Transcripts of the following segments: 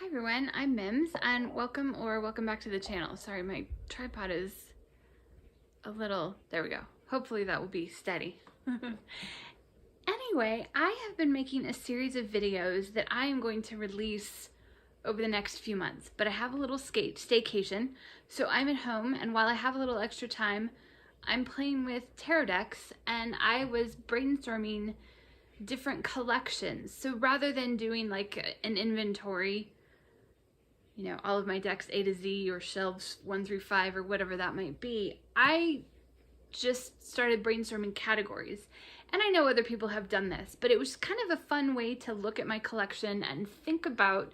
Hi everyone, I'm Mims and welcome back to the channel. Sorry, my tripod is a little, there we go. Hopefully that will be steady. Anyway, I have been making a series of videos that I am going to release over the next few months, but I have a little staycation, so I'm at home, and while I have a little extra time, I'm playing with tarot decks, and I was brainstorming different collections. So rather than doing like an inventory, you know, all of my decks A to Z or shelves 1 through 5 or whatever that might be, I just started brainstorming categories. And I know other people have done this, but it was kind of a fun way to look at my collection and think about,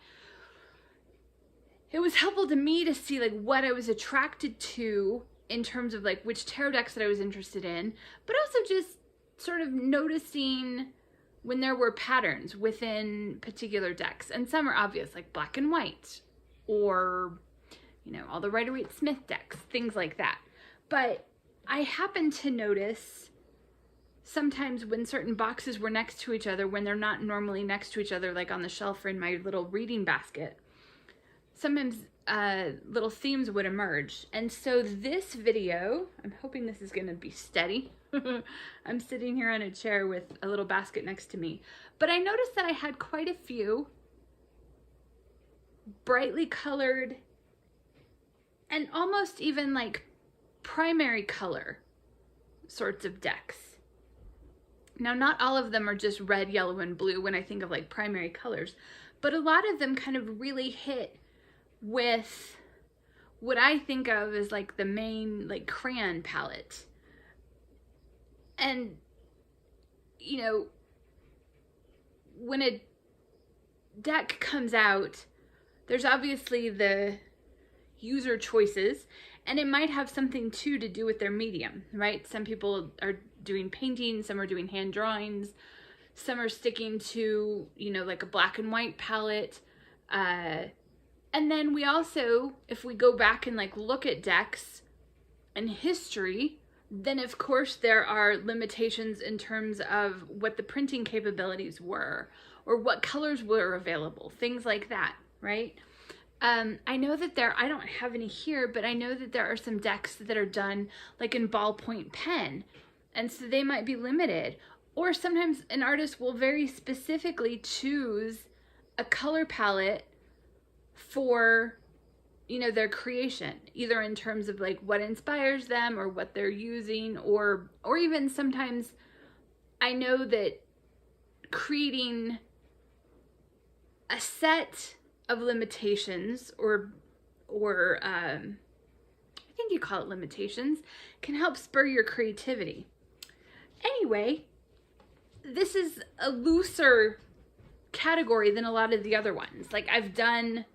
it was helpful to me to see like what I was attracted to in terms of like which tarot decks that I was interested in, but also just sort of noticing when there were patterns within particular decks. And some are obvious, like black and white, or, you know, all the Rider-Waite-Smith decks, things like that. But I happened to notice sometimes when certain boxes were next to each other, when they're not normally next to each other, like on the shelf or in my little reading basket, sometimes little themes would emerge. And so this video, I'm hoping this is gonna be steady. I'm sitting here on a chair with a little basket next to me. But I noticed that I had quite a few brightly colored and almost even like primary color sorts of decks. Now, not all of them are just red, yellow, and blue when I think of like primary colors, but a lot of them kind of really hit with what I think of as like the main like crayon palette. And, you know, when a deck comes out, there's obviously the user choices, and it might have something too to do with their medium, right? Some people are doing painting, some are doing hand drawings, some are sticking to, you know, like a black and white palette. And then we also, if we go back and like look at decks and history, then of course there are limitations in terms of what the printing capabilities were or what colors were available, things like that, right? I know that I don't have any here, but I know that there are some decks that are done like in ballpoint pen, and so they might be limited. Or sometimes an artist will very specifically choose a color palette for, you know, their creation, either in terms of like what inspires them or what they're using, or even sometimes I know that creating a set of limitations or I think you call it limitations, can help spur your creativity. Anyway, this is a looser category than a lot of the other ones. Like I've done,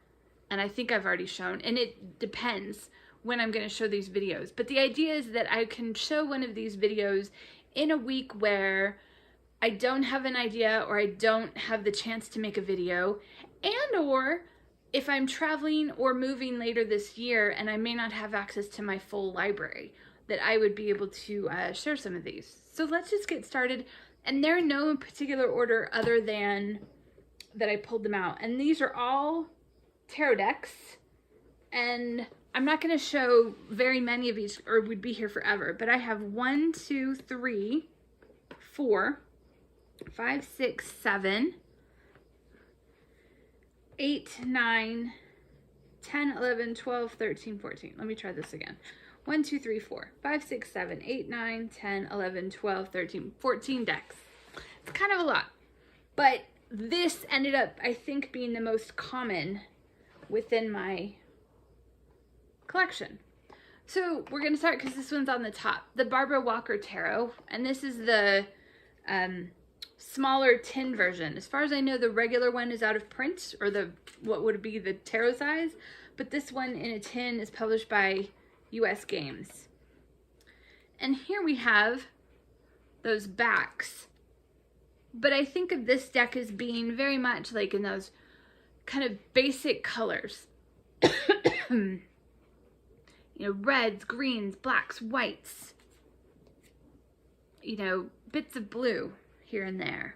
and I think I've already shown, and it depends when I'm going to show these videos. But the idea is that I can show one of these videos in a week where I don't have an idea or I don't have the chance to make a video, and or if I'm traveling or moving later this year and I may not have access to my full library, that I would be able to share some of these. So let's just get started. And they're in no particular order other than that I pulled them out. And these are all tarot decks, and I'm not going to show very many of each or we'd be here forever, but I have 1, 2, 3, 4, 5, 6, 7, 8, 9, 10, 11, 12, 13, 14. Let me try this again. 1, 2, 3, 4, 5, 6, 7, 8, 9, 10, 11, 12, 13, 14 decks. It's kind of a lot, but this ended up, I think, being the most common within my collection. So we're going to start because this one's on the top, the Barbara Walker Tarot, and this is the smaller tin version. As far as I know, the regular one is out of print, or the what would be the tarot size, but this one in a tin is published by US Games. And here we have those backs, but I think of this deck as being very much like in those kind of basic colors. You know, reds, greens, blacks, whites, you know, bits of blue here and there.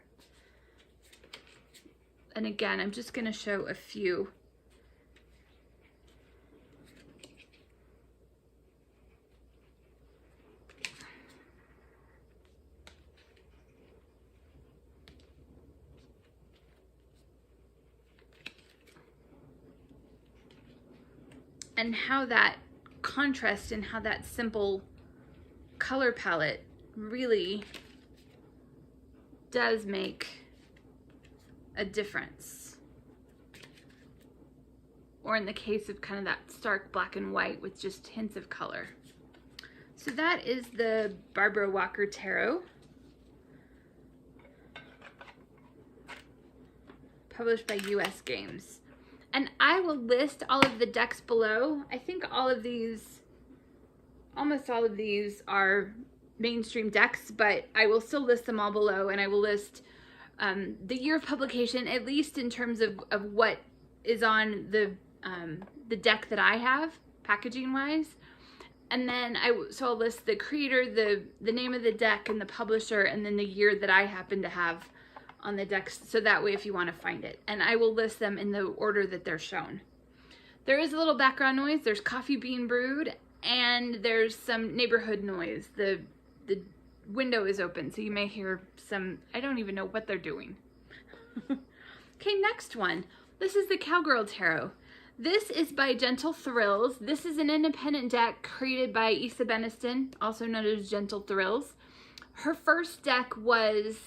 And again, I'm just going to show a few and how that contrast and how that simple color palette really does make a difference. Or in the case of kind of that stark black and white with just hints of color. So that is the Barbara Walker Tarot, published by US Games. And I will list all of the decks below. I think all of these, almost all of these are mainstream decks, but I will still list them all below, and I will list the year of publication, at least in terms of what is on the deck that I have, packaging wise. And then I'll list the creator, the name of the deck, and the publisher, and then the year that I happen to have on the decks, so that way if you want to find it. And I will list them in the order that they're shown. There is a little background noise. There's coffee being brewed, and there's some neighborhood noise. The window is open, so you may hear some, I don't even know what they're doing. Okay, next one. This is the Cowgirl Tarot. This is by Gentle Thrills. This is an independent deck created by Isa Beniston, also known as Gentle Thrills. Her first deck was,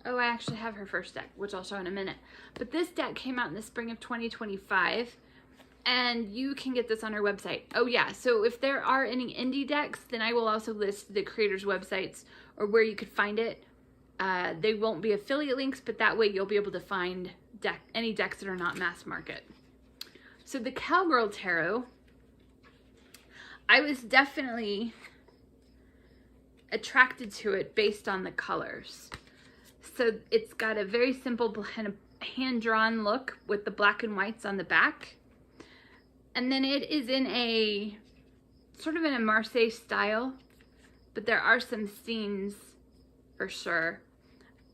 oh, I actually have her first deck, which I'll show in a minute. But this deck came out in the spring of 2025, and you can get this on her website. Oh yeah, so if there are any indie decks, then I will also list the creators' websites or where you could find it. They won't be affiliate links, but that way you'll be able to find any decks that are not mass market. So the Cowgirl Tarot, I was definitely attracted to it based on the colors. So it's got a very simple kind of hand-drawn look with the black and whites on the back. And then it is in a, sort of in a Marseille style, but there are some scenes for sure.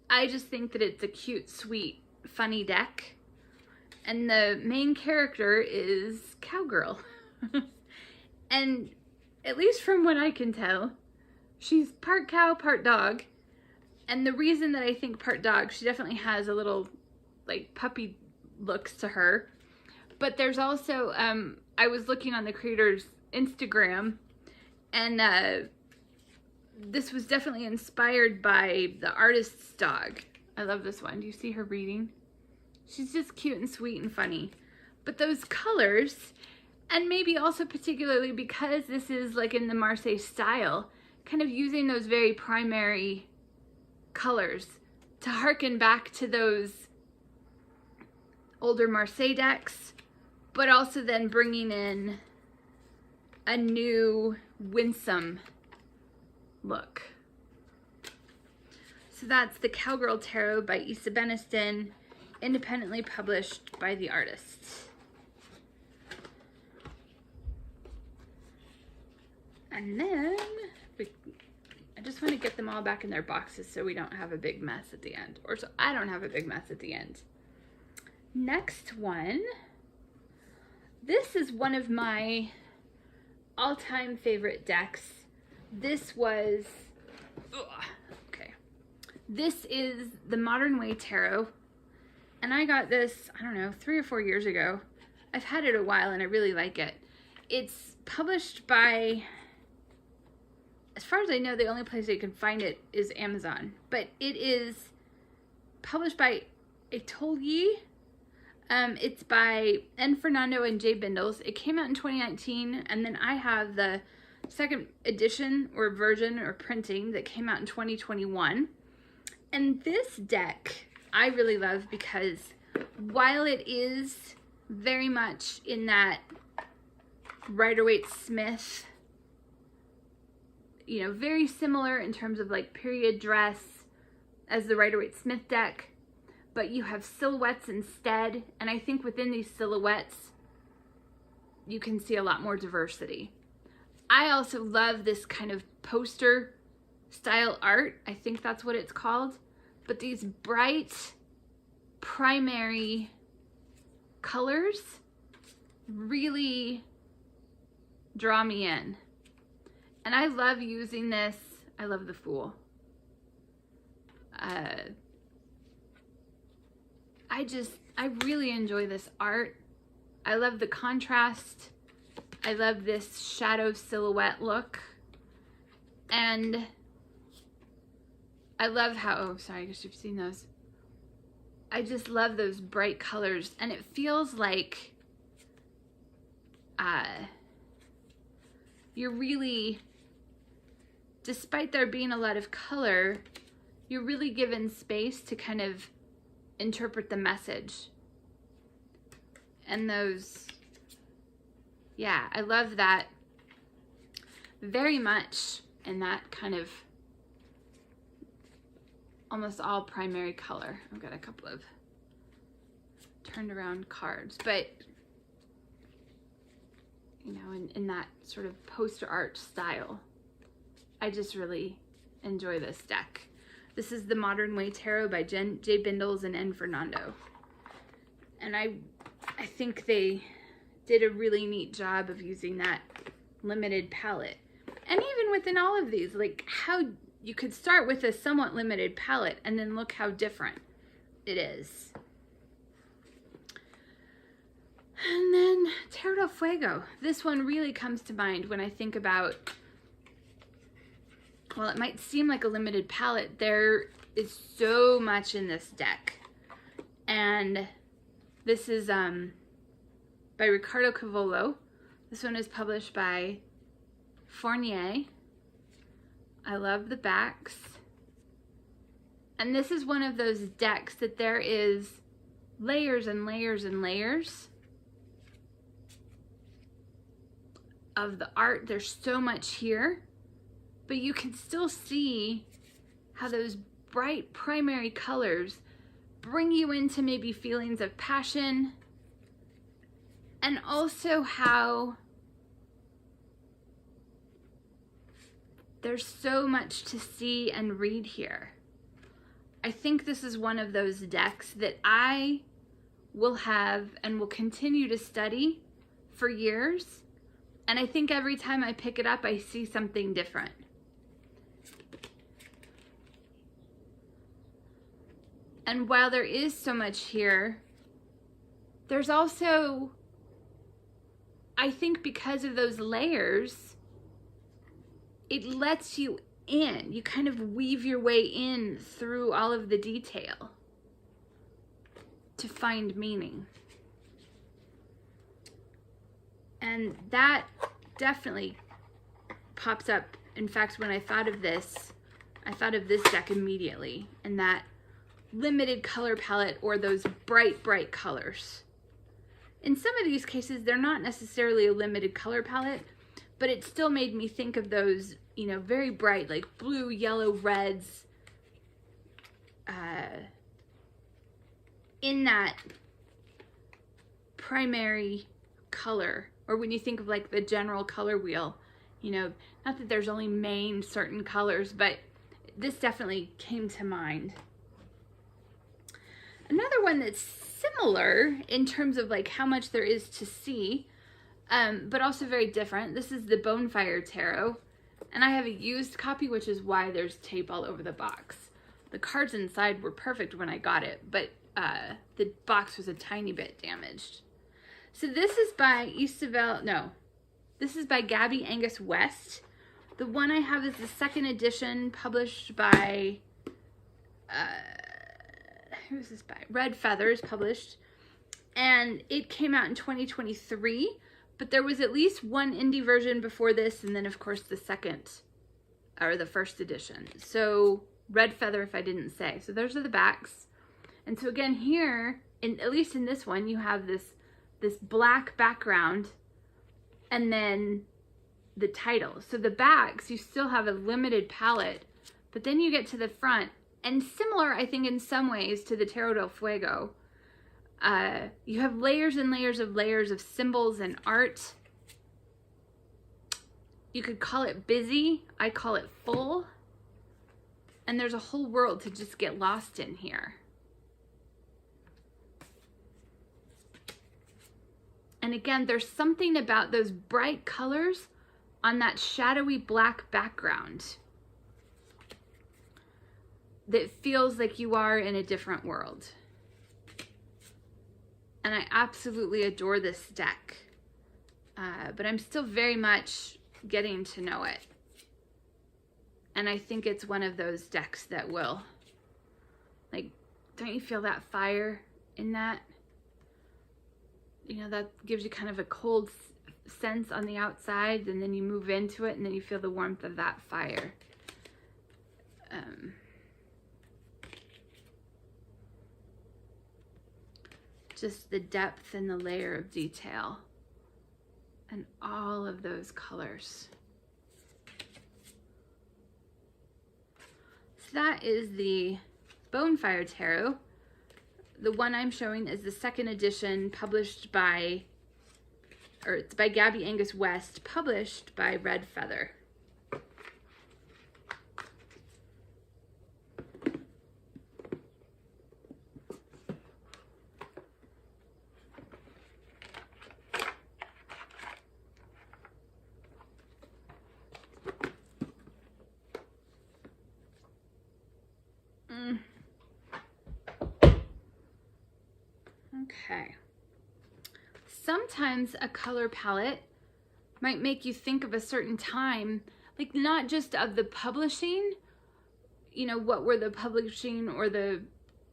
I just think that it's a cute, sweet, funny deck. And the main character is Cowgirl. And at least from what I can tell, she's part cow, part dog. And the reason that I think part dog, she definitely has a little like puppy looks to her. But there's also, I was looking on the creator's Instagram, and this was definitely inspired by the artist's dog. I love this one. Do you see her reading? She's just cute and sweet and funny. But those colors, and maybe also particularly because this is like in the Marseille style, kind of using those very primary colors to harken back to those older Marseille decks, but also then bringing in a new winsome look. So that's the Cowgirl Tarot by Isa Beniston, independently published by the artist. And then I just want to get them all back in their boxes so we don't have a big mess at the end, or so I don't have a big mess at the end. Next one. This is one of my all-time favorite decks. This was, okay. This is the Modern Way Tarot. And I got this, I don't know, 3 or 4 years ago. I've had it a while and I really like it. It's published by, as far as I know, the only place that you can find it is Amazon. But it is published by Atolyee. It's by Fernando and Bindels. It came out in 2019, and then I have the second edition or version or printing that came out in 2021. And this deck I really love because while it is very much in that Rider-Waite-Smith, you know, very similar in terms of like period dress as the Rider-Waite-Smith deck, but you have silhouettes instead, and I think within these silhouettes you can see a lot more diversity. I also love this kind of poster style art. I think that's what it's called. But these bright primary colors really draw me in. And I love using this. I love the Fool. I really enjoy this art. I love the contrast I love this shadow silhouette look. And I love how, oh, sorry, I guess you've seen those. I just love those bright colors. And it feels like you're really, despite there being a lot of color, you're really given space to kind of interpret the message. And those, yeah, I love that very much in that kind of almost all primary color. I've got a couple of turned around cards, but you know, in that sort of poster art style. I just really enjoy this deck. This is the Modern Way Tarot by J. Bindels and Fernando. And I think they did a really neat job of using that limited palette. And even within all of these, like how you could start with a somewhat limited palette and then look how different it is. And then Tarot del Fuego. This one really comes to mind when I think about, well, it might seem like a limited palette. There is so much in this deck. And this is by Ricardo Cavolo. This one is published by Fournier. I love the backs. And this is one of those decks that there is layers and layers and layers of the art. There's so much here, but you can still see how those bright primary colors bring you into maybe feelings of passion, and also how there's so much to see and read here. I think this is one of those decks that I will have and will continue to study for years. And I think every time I pick it up, I see something different. And while there is so much here, there's also, I think because of those layers, it lets you in. You kind of weave your way in through all of the detail to find meaning. And that definitely pops up. In fact, when I thought of this deck immediately, and that limited color palette or those bright, bright colors. In some of these cases, they're not necessarily a limited color palette, but it still made me think of those, you know, very bright, like blue, yellow, reds, in that primary color. Or when you think of like the general color wheel, you know, not that there's only main certain colors, but this definitely came to mind. Another one that's similar in terms of like how much there is to see, but also very different. This is the Bonefire Tarot, and I have a used copy, which is why there's tape all over the box. The cards inside were perfect when I got it, but the box was a tiny bit damaged. So this is by this is by Gabi Angus-West. The one I have is the second edition, published by, who's this by? Red Feathers, published. And it came out in 2023, but there was at least one indie version before this, and then of course the second, or the first edition. So Red Feather, if I didn't say. So those are the backs. And so again here, at least in this one, you have this black background and then the title. So the backs, you still have a limited palette, but then you get to the front, and similar, I think, in some ways to the Tarot del Fuego, you have layers and layers of symbols and art. You could call it busy. I call it full. And there's a whole world to just get lost in here. And again, there's something about those bright colors on that shadowy black background that feels like you are in a different world. And I absolutely adore this deck. but I'm still very much getting to know it. And I think it's one of those decks that will, like, don't you feel that fire in that? You know, that gives you kind of a cold sense on the outside, and then you move into it, and then you feel the warmth of that fire. Just the depth and the layer of detail and all of those colors. So that is the Bonefire Tarot. The one I'm showing is the second edition, published by, or it's by Gabi Angus-West, published by Red Feather. Okay. Sometimes a color palette might make you think of a certain time, like not just of the publishing, you know, what were the publishing or the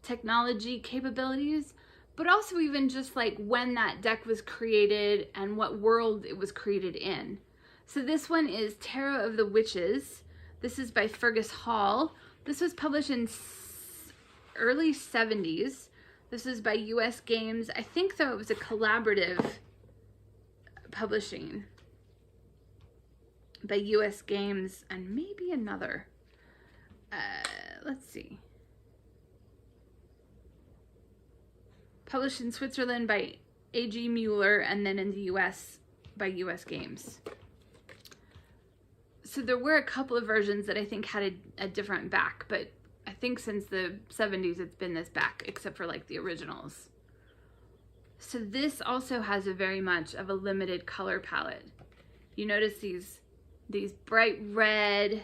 technology capabilities, but also even just like when that deck was created and what world it was created in. So this one is Tarot of the Witches. This is by Fergus Hall. This was published in early 70s. This is by US Games. I think, though, it was a collaborative publishing by US Games and maybe another. Let's see. Published in Switzerland by A.G. Mueller, and then in the US by US Games. So there were a couple of versions that I think had a different back, but I think since the 70s it's been this back, except for like the originals. So this also has a very much of a limited color palette. You notice these bright red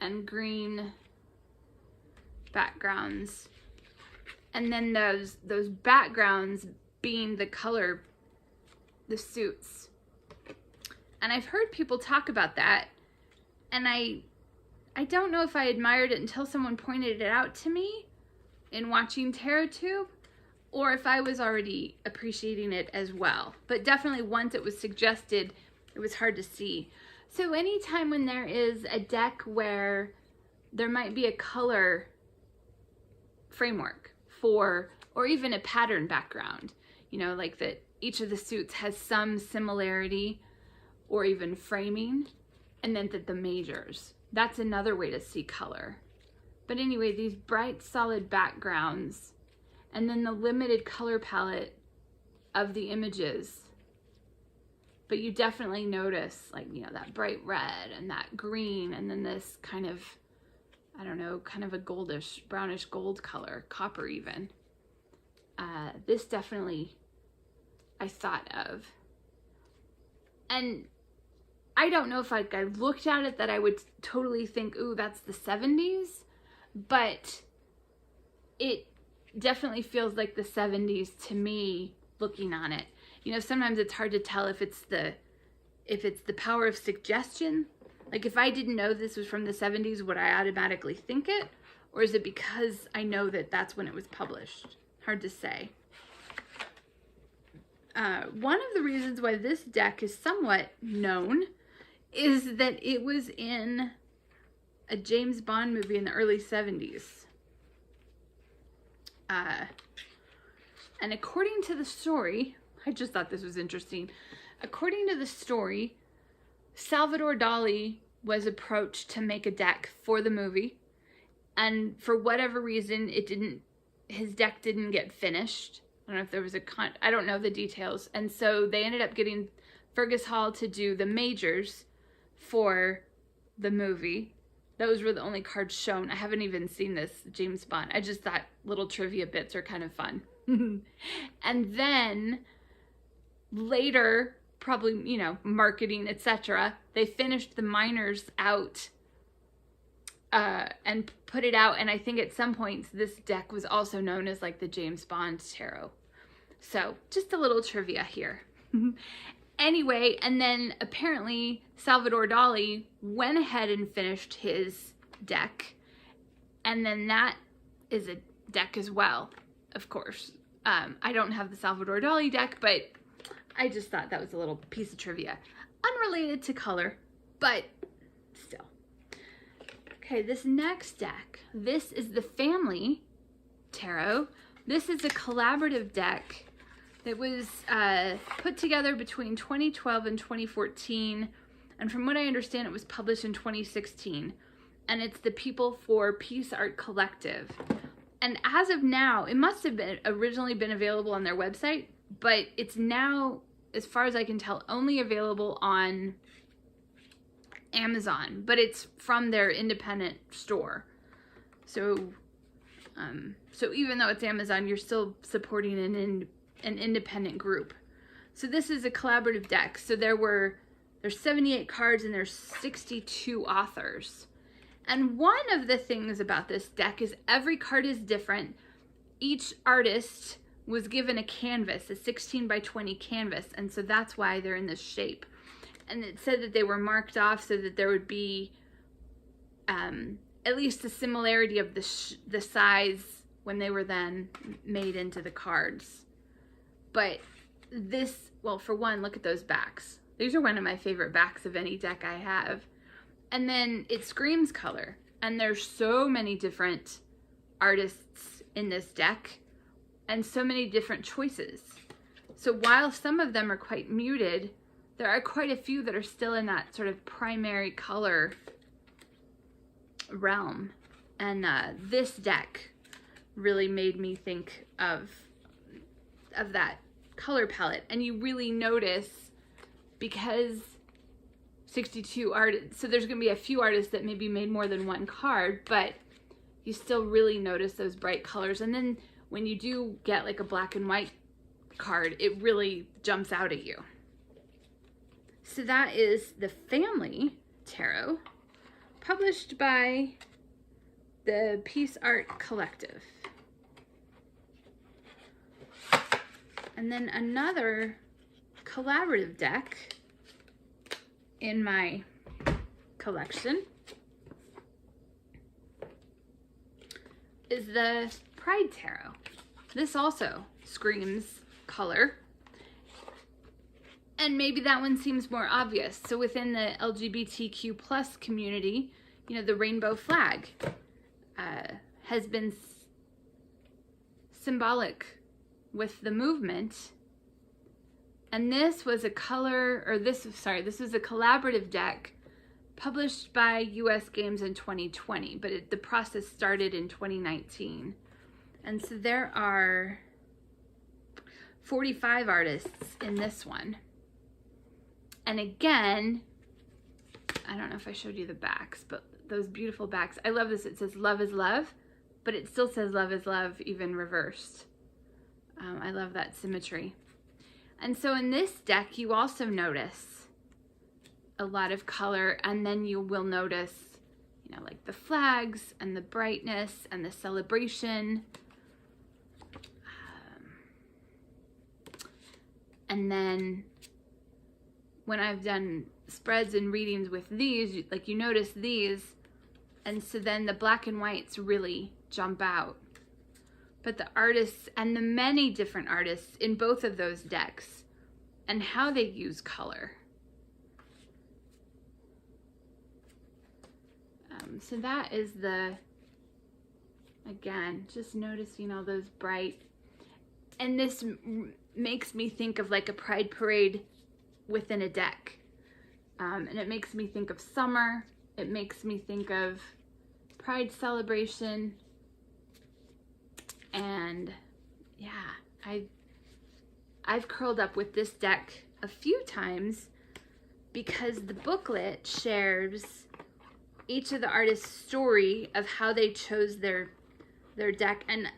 and green backgrounds, and then those backgrounds being the color, the suits. And I've heard people talk about that, and I don't know if I admired it until someone pointed it out to me in watching TarotTube, or if I was already appreciating it as well. But definitely once it was suggested, it was hard to see. So anytime when there is a deck where there might be a color framework for, or even a pattern background, you know, like that each of the suits has some similarity or even framing, and then that the majors. That's another way to see color. But anyway, these bright, solid backgrounds, and then the limited color palette of the images. But you definitely notice, like, you know, that bright red and that green, and then this kind of, I don't know, kind of a goldish, brownish gold color, copper even. This definitely I thought of. And I don't know if I looked at it that I would totally think, ooh, that's the 70s, but it definitely feels like the 70s to me looking on it. You know, sometimes it's hard to tell if it's the power of suggestion. Like if I didn't know this was from the 70s, would I automatically think it? Or is it because I know that that's when it was published? Hard to say. One of the reasons why this deck is somewhat known is that it was in a James Bond movie in the early 70s. And according to the story, I just thought this was interesting. According to the story, Salvador Dali was approached to make a deck for the movie, and for whatever reason, his deck didn't get finished. I don't know if there was I don't know the details. And so they ended up getting Fergus Hall to do the majors for the movie. Those were the only cards shown. I haven't even seen this James Bond. I just thought little trivia bits are kind of fun. And then later, probably, you know, marketing, etc., they finished the minors out and put it out. And I think at some points this deck was also known as like the James Bond Tarot. So just a little trivia here. Anyway, and then apparently Salvador Dali went ahead and finished his deck, and then that is a deck as well, of course. I don't have the Salvador Dali deck, but I just thought that was a little piece of trivia. Unrelated to color, but still. Okay, this next deck, this is the Family Tarot. This is a collaborative deck that was put together between 2012 and 2014, and from what I understand, it was published in 2016, and it's the People for Peace Art Collective. And as of now, it must have been originally been available on their website, but it's now, as far as I can tell, only available on Amazon, but it's from their independent store. So even though it's Amazon, you're still supporting an independent group. So this is a collaborative deck. So there's 78 cards and there's 62 authors. And one of the things about this deck is every card is different. Each artist was given a canvas, a 16 by 20 canvas, and so that's why they're in this shape. And it said that they were marked off so that there would be at least a similarity of the size when they were then made into the cards. But this, well, for one, look at those backs. These are one of my favorite backs of any deck I have. And then it screams color. And there's so many different artists in this deck and so many different choices. So while some of them are quite muted, there are quite a few that are still in that sort of primary color realm. And this deck really made me think of that color palette. And you really notice, because 62 artists, so there's going to be a few artists that maybe made more than one card, but you still really notice those bright colors. And then when you do get like a black and white card, it really jumps out at you. So that is the Family Tarot, published by the Peace Art Collective. And then another collaborative deck in my collection is the Pride Tarot. This also screams color. And maybe that one seems more obvious. So within the LGBTQ plus community, you know, the rainbow flag has been symbolic with the movement. And this was a this was a collaborative deck published by US Games in 2020, but the process started in 2019. And so there are 45 artists in this one. And again, I don't know if I showed you the backs, but those beautiful backs. I love this. It says love is love, but it still says love is love, even reversed. I love that symmetry. And so in this deck, you also notice a lot of color, and then you will notice, you know, like the flags and the brightness and the celebration. And then when I've done spreads and readings with these, like you notice these, and so then the black and whites really jump out. But the artists and the many different artists in both of those decks and how they use color. So that is again, just noticing all those bright, and this makes me think of like a pride parade within a deck. And it makes me think of summer. It makes me think of pride celebration. And yeah, I've curled up with this deck a few times because the booklet shares each of the artists' story of how they chose their deck. And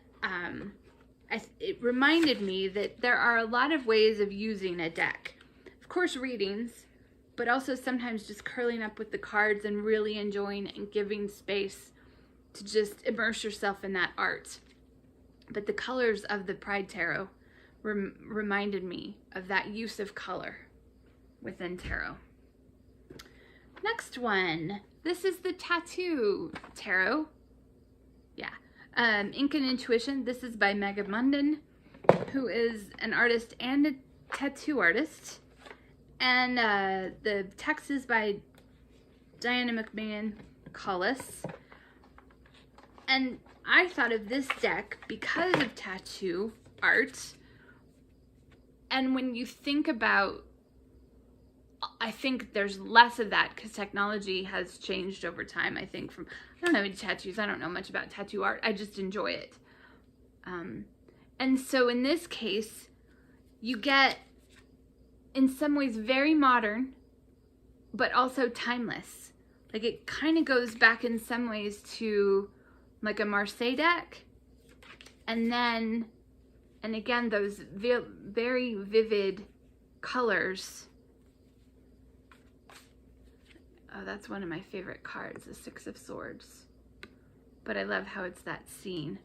it reminded me that there are a lot of ways of using a deck. Of course, readings, but also sometimes just curling up with the cards and really enjoying and giving space to just immerse yourself in that art. But the colors of the Pride Tarot reminded me of that use of color. within tarot. Next one. This is the Tattoo Tarot. Yeah. Ink and Intuition. This is by Megan Munden, who is an artist and a tattoo artist. And the text is by Diana McMahon Collis. And I thought of this deck because of tattoo art. And when you think about, I think there's less of that because technology has changed over time. I think from, I don't know any tattoos. I don't know much about tattoo art. I just enjoy it. And so in this case, you get, in some ways, very modern, but also timeless. Like it kind of goes back in some ways to like a Marseille deck. And then, and again, those very vivid colors. Oh, that's one of my favorite cards, the Six of Swords. But I love how it's that scene.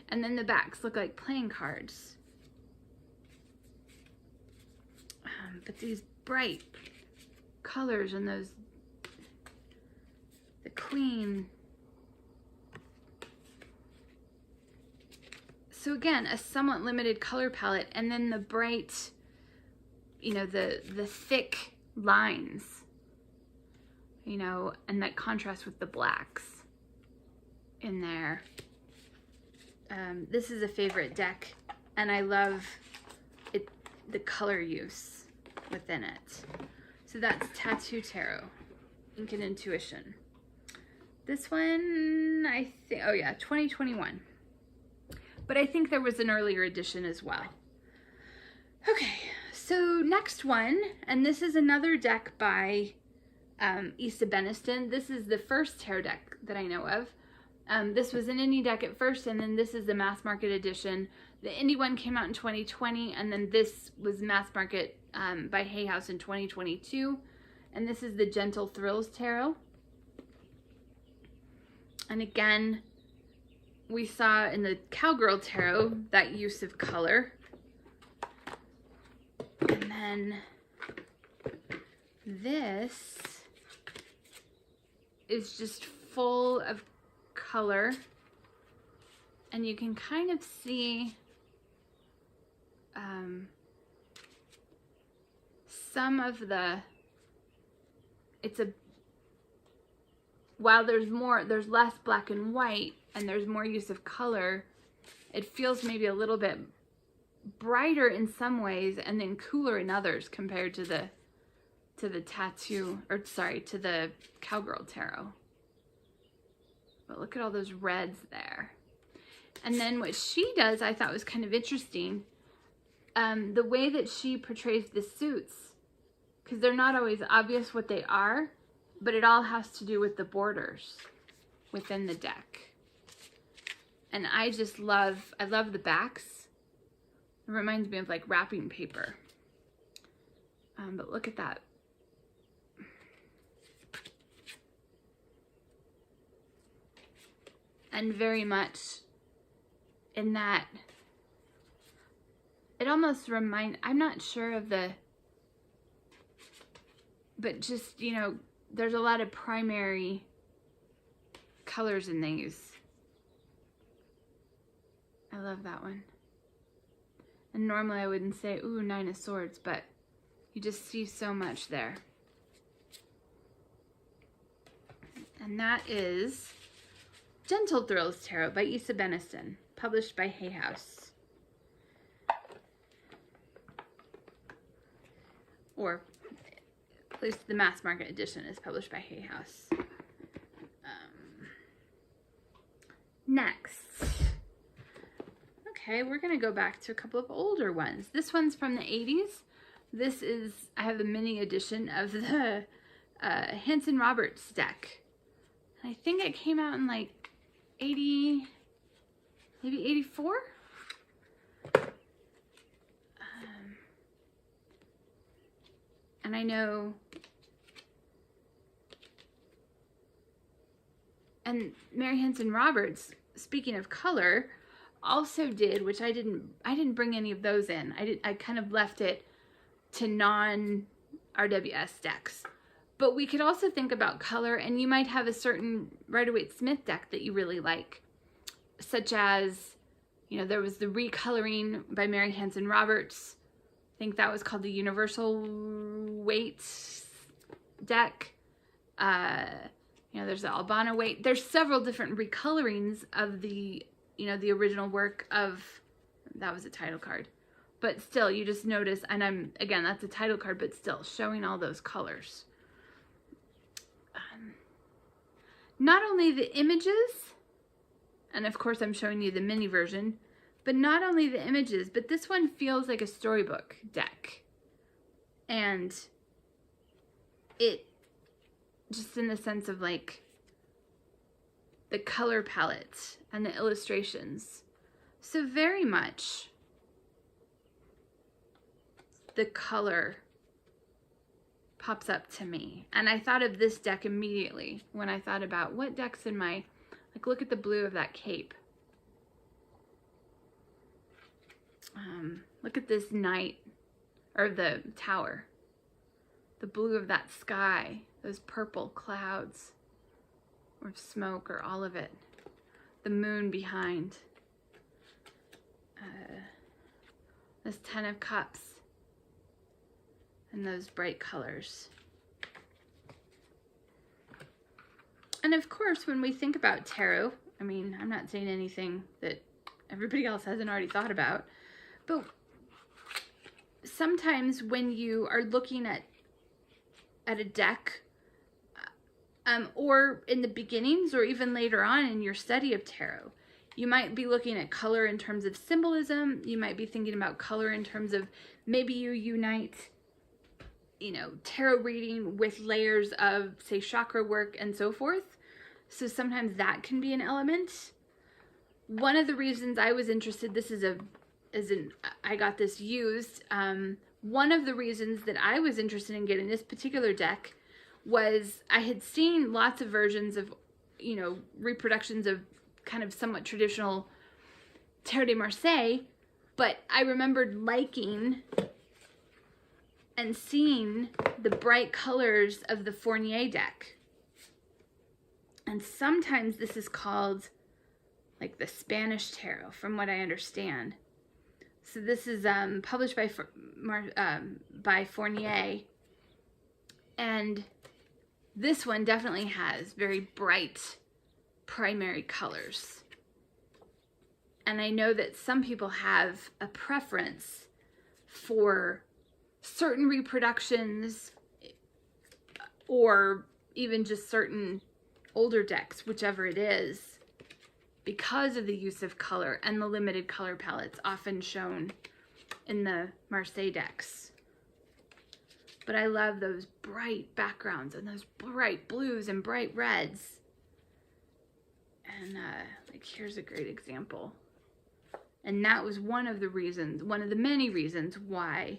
And then the backs look like playing cards. But these bright colors and those, the Queen. So again, a somewhat limited color palette, and then the bright, you know, the thick lines, you know, and that contrast with the blacks in there. This is a favorite deck, and I love it, the color use within it. So that's Tattoo Tarot, Ink and Intuition. This one, I think, oh yeah, 2021. But I think there was an earlier edition as well. Okay, so next one, and this is another deck by Issa Beniston. This is the first tarot deck that I know of. This was an indie deck at first, and then this is the mass market edition. The indie one came out in 2020, and then this was mass market by Hay House in 2022. And this is the Gentle Thrills Tarot. And again, we saw in the Cowgirl Tarot that use of color. And then this is just full of color. And you can kind of see some of the, while there's less black and white and there's more use of color, it feels maybe a little bit brighter in some ways and then cooler in others compared to the tattoo, or sorry, to the Cowgirl Tarot. But look at all those reds there. And then what she does, I thought was kind of interesting, the way that she portrays the suits, because they're not always obvious what they are, but it all has to do with the borders within the deck. And I just love, I love the backs. It reminds me of like wrapping paper. But look at that. And very much in that, it almost I'm not sure of the, but just, you know, there's a lot of primary colors in these. I love that one. And normally I wouldn't say, ooh, Nine of Swords, but you just see so much there. And that is Gentle Thrills Tarot by Issa Beniston, published by Hay House. Or at least the mass market edition is published by Hay House. Next. Okay, we're going to go back to a couple of older ones. This one's from the 80s. This is, I have a mini edition of the Hanson Roberts deck. I think it came out in like 80, maybe 84? And I know, and Mary Hanson Roberts, speaking of color, also did, which I didn't bring any of those in. I kind of left it to non RWS decks. But we could also think about color, and you might have a certain Rider-Waite-Smith deck that you really like, such as, you know, there was the Recoloring by Mary Hanson Roberts. I think that was called the Universal Weight deck. You know, there's the Albano Weight. There's several different recolorings of the, you know, the original work of, that was a title card. But still, you just notice, and again, that's a title card, but still showing all those colors. Not only the images, and of course I'm showing you the mini version, but not only the images, but this one feels like a storybook deck. And it, just in the sense of like the color palette and the illustrations. So very much the color pops up to me. And I thought of this deck immediately when I thought about what decks in my, like, look at the blue of that cape. Look at this knight, or the tower. The blue of that sky, those purple clouds, or smoke, or all of it. The moon behind. This 10 of Cups. And those bright colors. And of course, when we think about tarot, I mean, I'm not saying anything that everybody else hasn't already thought about, but sometimes when you are looking at a deck, or in the beginnings, or even later on in your study of tarot, you might be looking at color in terms of symbolism. You might be thinking about color in terms of maybe you unite, you know, tarot reading with layers of, say, chakra work and so forth. So sometimes that can be an element. One of the reasons I was interested, this is I got this used. One of the reasons that I was interested in getting this particular deck was I had seen lots of versions of, you know, reproductions of kind of somewhat traditional Tarot de Marseille, but I remembered liking and seeing the bright colors of the Fournier deck. And sometimes this is called like the Spanish tarot, from what I understand. So this is published by Fournier, and this one definitely has very bright primary colors. And I know that some people have a preference for certain reproductions, or even just certain older decks, whichever it is, because of the use of color and the limited color palettes often shown in the Marseille decks. But I love those bright backgrounds and those bright blues and bright reds. And like, here's a great example. And that was one of the reasons, one of the many reasons why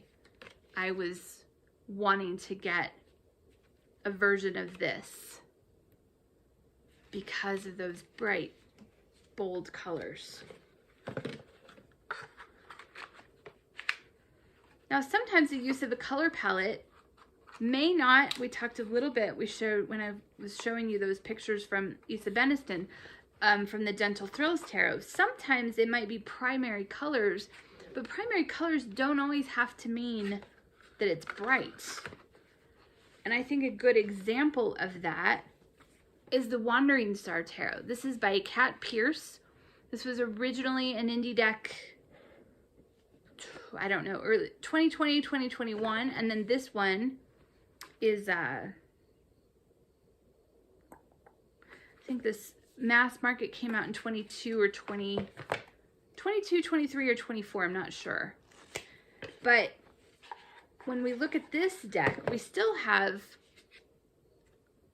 I was wanting to get a version of this, because of those bright, bold colors. Now, sometimes the use of a color palette may not, we talked a little bit, we showed when I was showing you those pictures from Isa Beniston, from the Gentle Thrills Tarot. Sometimes it might be primary colors, but primary colors don't always have to mean that it's bright. And I think a good example of that is the Wandering Star Tarot. This is by Kat Pierce. This was originally an indie deck, I don't know, early 2020, 2021, and then this one is I think this mass market came out in 22 or 22, 23 or 24, I'm not sure. But when we look at this deck, we still have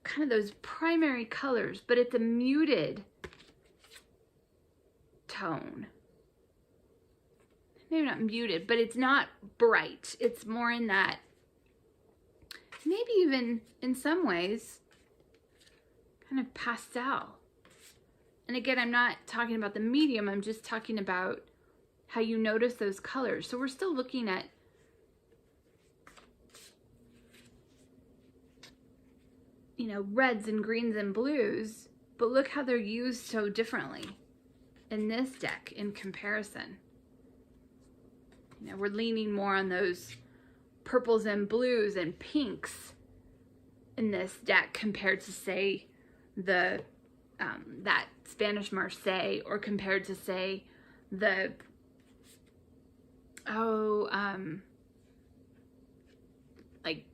kind of those primary colors, but it's a muted tone. Maybe not muted, but it's not bright. It's more in that, maybe even in some ways, kind of pastel. And again, I'm not talking about the medium, I'm just talking about how you notice those colors. So we're still looking at you know, reds and greens and blues, but look how they're used so differently in this deck in comparison. You know, we're leaning more on those purples and blues and pinks in this deck compared to, say, the that Spanish Marseille, or compared to, say, the like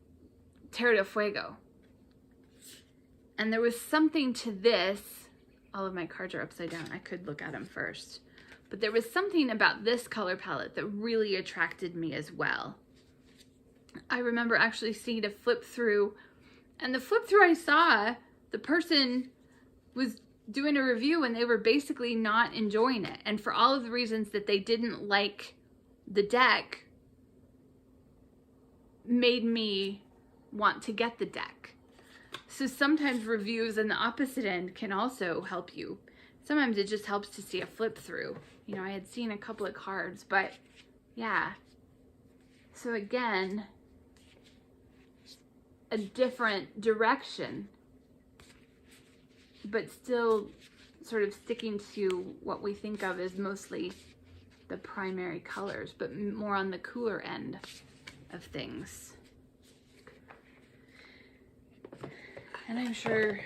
Terra del Fuego. And there was something to this. All of my cards are upside down. I could look at them first. But there was something about this color palette that really attracted me as well. I remember actually seeing a flip through, and the flip through I saw, the person was doing a review and they were basically not enjoying it. And for all of the reasons that they didn't like the deck, made me want to get the deck. So sometimes reviews on the opposite end can also help you. Sometimes it just helps to see a flip through. You know, I had seen a couple of cards, but yeah. So again, a different direction, but still sort of sticking to what we think of as mostly the primary colors, but more on the cooler end of things. And I'm sure,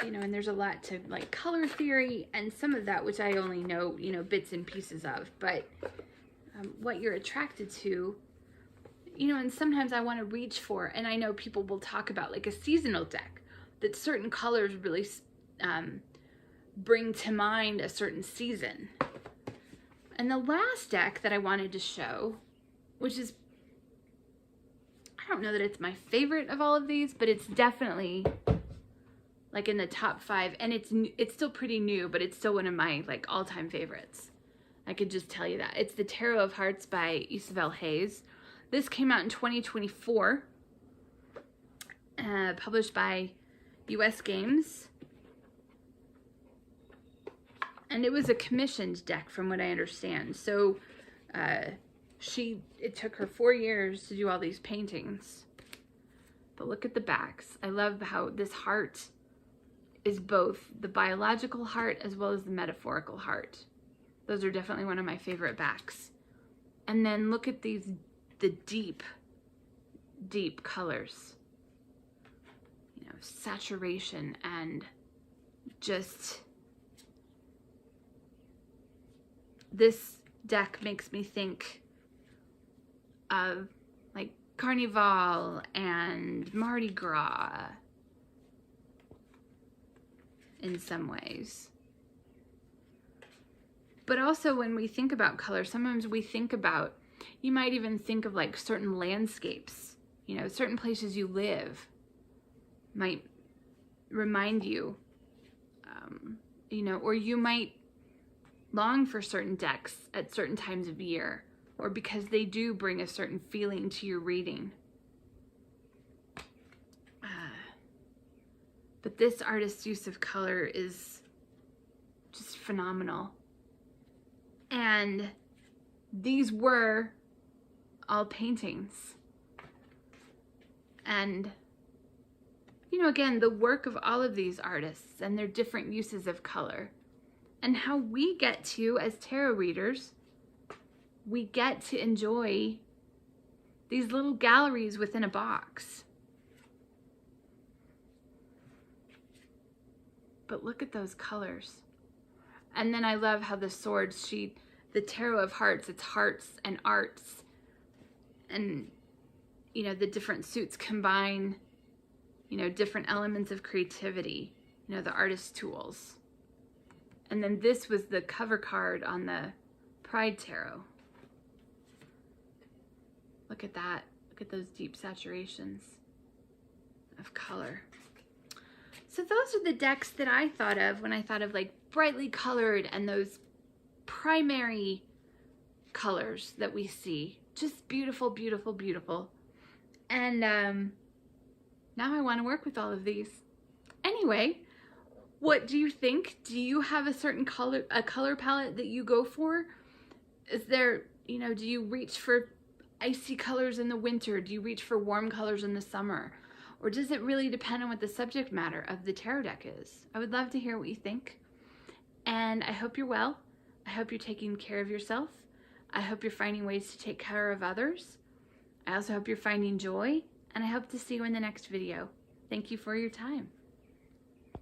you know, and there's a lot to like color theory and some of that, which I only know, you know, bits and pieces of, but what you're attracted to, you know, and sometimes I want to reach for, and I know people will talk about like a seasonal deck, that certain colors really bring to mind a certain season. And the last deck that I wanted to show, which is, I don't know that it's my favorite of all of these, but it's definitely like in the top 5, and it's still pretty new, but it's still one of my like all-time favorites. I could just tell you that. It's the Tarot of Hearts by Isabel Hayes. This came out in 2024, published by US Games. And it was a commissioned deck from what I understand. So it took her 4 years to do all these paintings. But look at the backs. I love how this heart is both the biological heart as well as the metaphorical heart. Those are definitely one of my favorite backs. And then look at the deep, deep colors. You know, saturation and just... This deck makes me think of like Carnival and Mardi Gras in some ways. But also when we think about color, sometimes we think about, you might even think of like certain landscapes, you know, certain places you live might remind you, you know, or you might long for certain decks at certain times of year, or because they do bring a certain feeling to your reading. But this artist's use of color is just phenomenal. And these were all paintings. And, you know, again, the work of all of these artists and their different uses of color. And how we get to, as tarot readers, we get to enjoy these little galleries within a box. But look at those colors. And then I love how the swords, the Tarot of Hearts, it's hearts and arts. And, you know, the different suits combine, you know, different elements of creativity, you know, the artist's tools. And then this was the cover card on the Pride Tarot. Look at that. Look at those deep saturations of color. So those are the decks that I thought of when I thought of like brightly colored and those primary colors that we see. Just beautiful, beautiful, beautiful. And now I want to work with all of these. Anyway, what do you think? Do you have a certain color palette that you go for? Is there, you know, do you reach for icy colors in the winter? Do you reach for warm colors in the summer? Or does it really depend on what the subject matter of the tarot deck is? I would love to hear what you think. And I hope you're well. I hope you're taking care of yourself. I hope you're finding ways to take care of others. I also hope you're finding joy, and I hope to see you in the next video. Thank you for your time.